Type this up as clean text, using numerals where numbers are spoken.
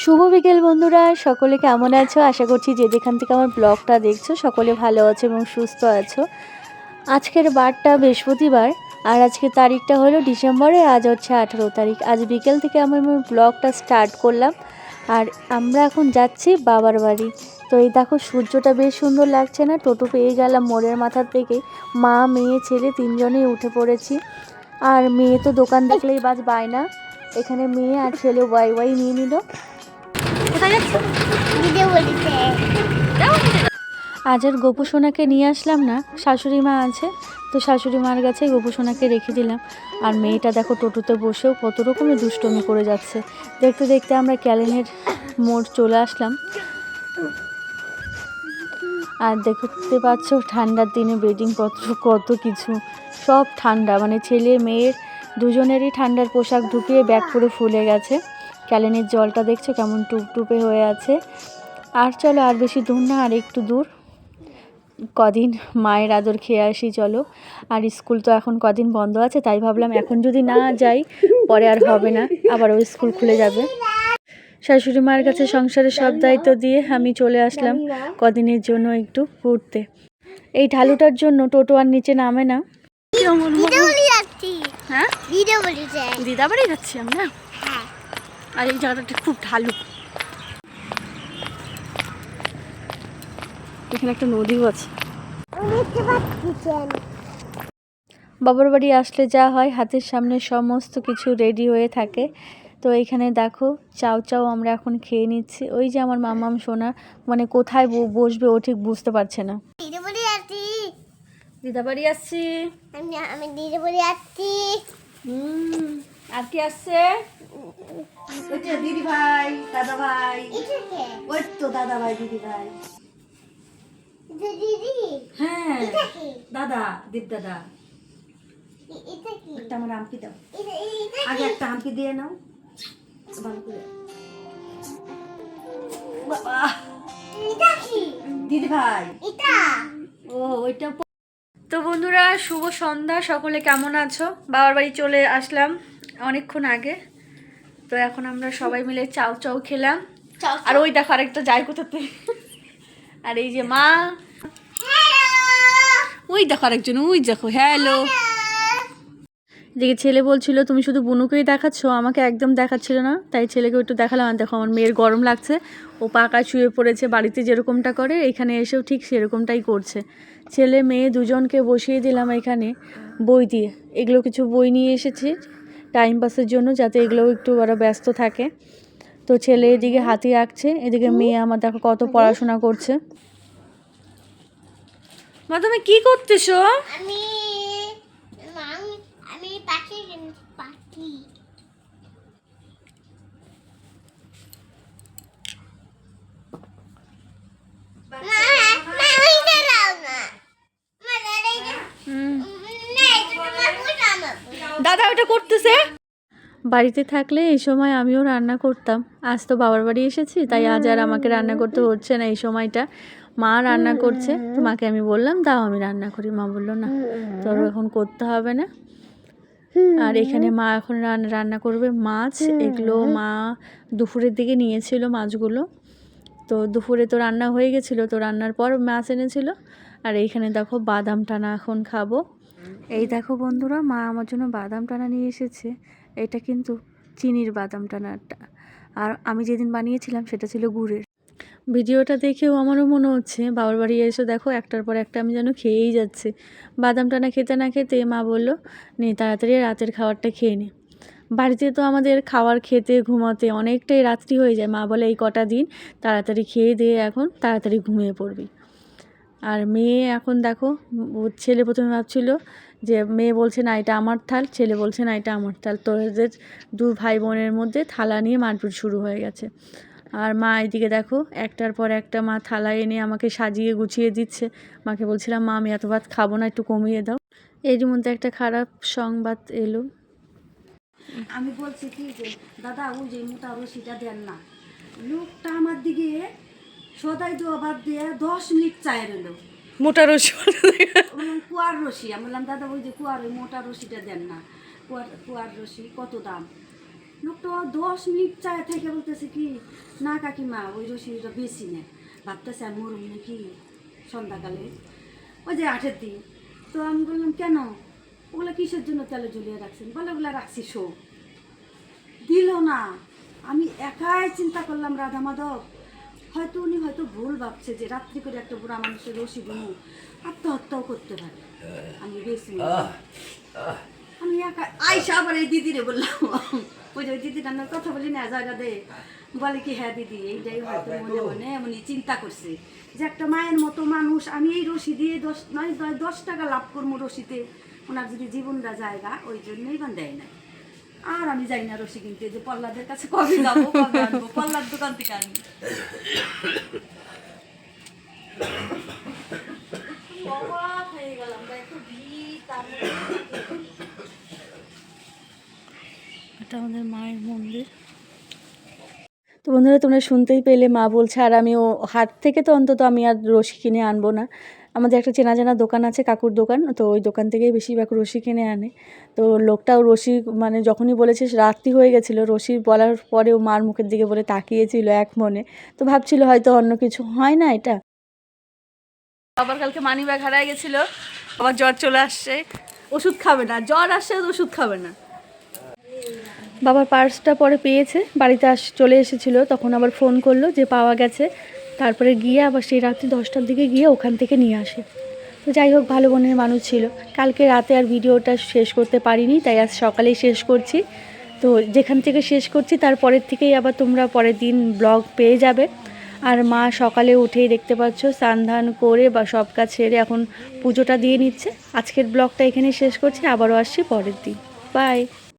শুভ বিকেল বন্ধুরা, সকলে কেমন আছো? আশা করছি যে যেখান থেকে আমার ব্লগটা দেখছো সকলে ভালো আছো এবং সুস্থ আছো। আজকের বারটা বৃহস্পতিবার আর আজকের তারিখটা হলো ডিসেম্বরে, আজ হচ্ছে 18 তারিখ। আজ বিকেল থেকে আমি আমার ব্লগটা স্টার্ট করলাম আর আমরা এখন যাচ্ছি বাবার বাড়ি। তো এই দেখো সূর্যটা বেশ সুন্দর লাগছে না? টোটো পেয়ে গেলাম মোড়ের মাথার থেকে, মা মেয়ে ছেলে তিনজনেই উঠে পড়েছি। আর মেয়ে তো দোকান দেখলেই বাস বায়না, এখানে মেয়ে আর ছেলে ওয়াই ওয়াই নিয়ে নিল। আজ আর গোপু সোনাকে নিয়ে আসলাম না, শাশুড়ি মা আছে তো শাশুড়ি মার কাছে গোপু সোনাকে রেখে দিলাম। আর মেয়েটা দেখো টোটোতে বসেও কত রকমের দুষ্টুমি করে যাচ্ছে। দেখতে দেখতে আমরা ক্যালেনের মোড় চলে আসলাম। আর দেখতে পাচ্ছ ঠান্ডার দিনে বেডিংপত্র কত কিছু, সব ঠান্ডা, মানে ছেলে মেয়ের দুজনেরই ঠান্ডার পোশাক ঢুকিয়ে ব্যাগ পুরো ফুলে গেছে। ক্যালেনের জলটা দেখছো কেমন টুপটুপে হয়ে আছে। আর চলো, আর বেশি দূর না, আর একটু দূর, কদিন মায়ের আদর খেয়ে আসি চলো। আর স্কুল তো এখন কদিন বন্ধ আছে, তাই ভাবলাম এখন যদি না যাই পরে আর হবে না, আবার ওই স্কুল খুলে যাবে। শাশুড়ি মায়ের কাছে সংসারের সব দায়িত্ব দিয়ে আমি চলে আসলাম কদিনের জন্য একটু ঘুরতে। এই ঢালুটার জন্য টোটো আর নিচে নামে না। হ্যাঁ, দিদা বাড়ি যাচ্ছি আমরা। আর এই জায়গাটা খুব ঢালু, এখানে একটা নদীও আছে। বাবার বাড়ি আসলে যা হয়, হাতের সামনে সমস্ত কিছু রেডি হয়ে থাকে। তো এইখানে দেখো চাও চাও আমরা এখন খেয়ে নিচ্ছি। ওই যে আমার মামাম সোনা, মানে কোথায় বসবে ও ঠিক বুঝতে পারছে না। দিদা বাড়ি আসছি, আমি দিদা বাড়ি আসছি। আর কি আসছে? দিদি ভাই, দাদা ভাই, ওই তো দাদা ভাই, দিদি ভাই। হ্যাঁ দাদা, দীপ দাদা। একটা আমার আংটি দাও, আগে একটা আংটি দিয়ে নাও ভালো করে। দিদি ভাই, ও ওইটা। তো বন্ধুরা, শুভ সন্ধ্যা, সকলে কেমন আছো? বাবার বাড়ি চলে আসলাম অনেকক্ষণ আগে। তো এখন আমরা সবাই মিলে চাউ চাউ খেলাম। আর ওই দেখো আরেকটা যাই কোথাতে। আর এই যে মা, ওই দেখো আরেকজন, ওই দেখো, হ্যালো। যে ছেলে বলছিল তুমি শুধু বুনুকেই দেখাচ্ছ, আমাকে একদম দেখাচ্ছিল না, তাই ছেলেকে একটু দেখালাম। আর দেখো আমার মেয়ের গরম লাগছে, ও পাকা শুয়ে পড়েছে, বাড়িতে যেরকমটা করে এখানে এসেও ঠিক সেরকমটাই করছে। ছেলে মেয়ে দুজনকে বসিয়ে দিলাম এখানে বই দিয়ে, এগুলো কিছু বই নিয়ে এসেছি টাইম পাসের জন্য, যাতে এগুলোও একটু ওরা ব্যস্ত থাকে। তো ছেলে এদিকে হাতি আঁকছে, এদিকে মেয়ে আমার দেখো কত পড়াশোনা করছে। মা তুমি কি করতেছো? দাদা ওটা করতেছে। বাড়িতে থাকলে এই সময় আমিও রান্না করতাম, আজ তো বাবার বাড়ি এসেছি তাই আজ আর আমাকে রান্না করতে হচ্ছে না। এই সময়টা মা রান্না করছে, তো মাকে আমি বললাম দাও আমি রান্না করি, মা বললো না তোর এখন করতে হবে না। আর এখানে মা এখন রান্না করবে মাছ, এগুলো মা দুপুরের দিকে নিয়েছিল মাছগুলো, তো দুপুরে তো রান্না হয়ে গেছিলো, তো রান্নার পর মাছ এনেছিল। আর এইখানে দেখো বাদাম টানা এখন খাবো। এই দেখো বন্ধুরা, মা আমার জন্য বাদাম টানা নিয়ে এসেছে, এটা কিন্তু চিনির বাদাম টানাটা, আর আমি যেদিন বানিয়েছিলাম সেটা ছিল গুড়ের। ভিডিওটা দেখেও আমারও মনে হচ্ছে বাবার বাড়ি এসে দেখো একটার পর একটা আমি যেন খেয়েই যাচ্ছি। বাদাম টানা খেতে না খেতে মা বললো নে তাড়াতাড়ি রাতের খাবারটা খেয়ে নে। বাড়িতে তো আমাদের খাবার খেতে ঘুমাতে অনেকটাই রাত্রি হয়ে যায়, মা বলে এই কটা দিন তাড়াতাড়ি খেয়ে দিয়ে এখন তাড়াতাড়ি ঘুমিয়ে পড়বি। আর মেয়ে এখন দেখো, ছেলে প্রথমে ভাবছিল যে মেয়ে বলছে না এটা আমার থাল, ছেলে বলছে না এটা আমার থাল, তো এদের দু ভাই বোনের মধ্যে থালা নিয়ে মারপিট শুরু হয়ে গেছে। আর মা এদিকে দেখো একটার পর একটা মা থালা এনে আমাকে সাজিয়ে গুছিয়ে দিচ্ছে। মাকে বলছিলাম মা আমি এত ভাত খাবো না, একটু কমিয়ে দাও। এর মধ্যে একটা খারাপ সংবাদ এলো। আমি বলছি কি যে দাদা ওই যে মোটা রশিটা দেন না, লোকটা আমার দিকে সদাই দেওয়া বাদ দিয়ে 10 মিনিট চায় রইল। মোটা রসি, কুয়ার রশি, আমি বললাম দাদা ওই যে কুয়ার ওই মোটা রশিটা দেন না, কুয়ার রশি কত দাম? লোকটা 10 মিনিট চায় থেকে বলতেছে কি না কাকিমা ওই রসিটা বেশি নেয়, ভাবতেছে আমি মরুম নাকি সন্ধ্যাকালে, ওই যে 8-এর দিন। তো আমি বললাম কেন, ওগুলো কিসের জন্য তেলে ঝুলিয়ে রাখছেন? বলে ওগুলো রাখছি শো। দিল না। আমি একাই চিন্তা করলাম রাধা মাধব হয়তো উনি হয়তো ভুল ভাবছে যে রাত্রি করে একটা বুড়া মানুষের রশি দিমু, আত্মহত্যাও করতে পারে, আমি বেশি আমি একা আইসা আবার এই দিদিরে বললাম, ওই যে ওই দিদিটার নামে কথা বলি না জায়গা দে, বলে কি হ্যাঁ দিদি এইটাই হয়তো মনে মনে এমনই চিন্তা করছে যে একটা মায়ের মতো মানুষ, আমি এই রশি দিয়ে 10 টাকা লাভ করবো রশিতে, ওনার যদি জীবনটা জায়গা ওই জন্যই বা দেয় না। আর আমি যাই না রশি কিনতে, যে পল্লাদের কাছে কবে যাবো, কবে আনবো, পল্লার দোকান থেকে আনবো। অবাক হয়ে গেলাম, এত ভিড় তার মধ্যে। এটা আমাদের মায়ের মন্দির। তো বন্ধুরা তোমরা শুনতেই পেলে, মা বলছে আর আমি ও হাট থেকে তো অন্তত আমি আর রশি কিনে আনবো না। আমাদের একটা চেনা জানা দোকান আছে, কাকুর দোকান, তো ওই দোকান থেকেই বেশিরভাগ রশি কিনে আনে। তো লোকটাও রশি মানে যখনই বলেছে রাত্রি হয়ে গেছিলো, রশি বলার পরেও মার মুখের দিকে বলে তাকিয়েছিল এক মনে, তো ভাবছিল হয়তো অন্য কিছু হয় না এটা। আবার কালকে মানি ব্যাগ হারায় গেছিলো, আবার জ্বর চলে আসছে, ওষুধ খাবে না, জ্বর আসছে ওষুধ খাবে না। বাবার পার্সটা পরে পেয়েছে, বাড়িতে চলে এসেছিলো, তখন আবার ফোন করলো যে পাওয়া গেছে, তারপরে গিয়ে আবার সেই রাত্রি 10টার দিকে গিয়ে ওখান থেকে নিয়ে আসে। তো যাই হোক, ভালো মনের মানুষ ছিল। কালকে রাতে আর ভিডিওটা শেষ করতে পারিনি, তাই আজ সকালেই শেষ করছি। তো যেখান থেকে শেষ করছি তারপরের থেকেই আবার তোমরা পরের দিন ব্লগ পেয়ে যাবে। আর মা সকালে উঠেই দেখতে পাচ্ছ স্নান ধান করে বা সব কাজ সেরে এখন পুজোটা দিয়ে নিচ্ছে। আজকের ব্লগটা এখানেই শেষ করছি, আবারও আসছি পরের দিন। বাই।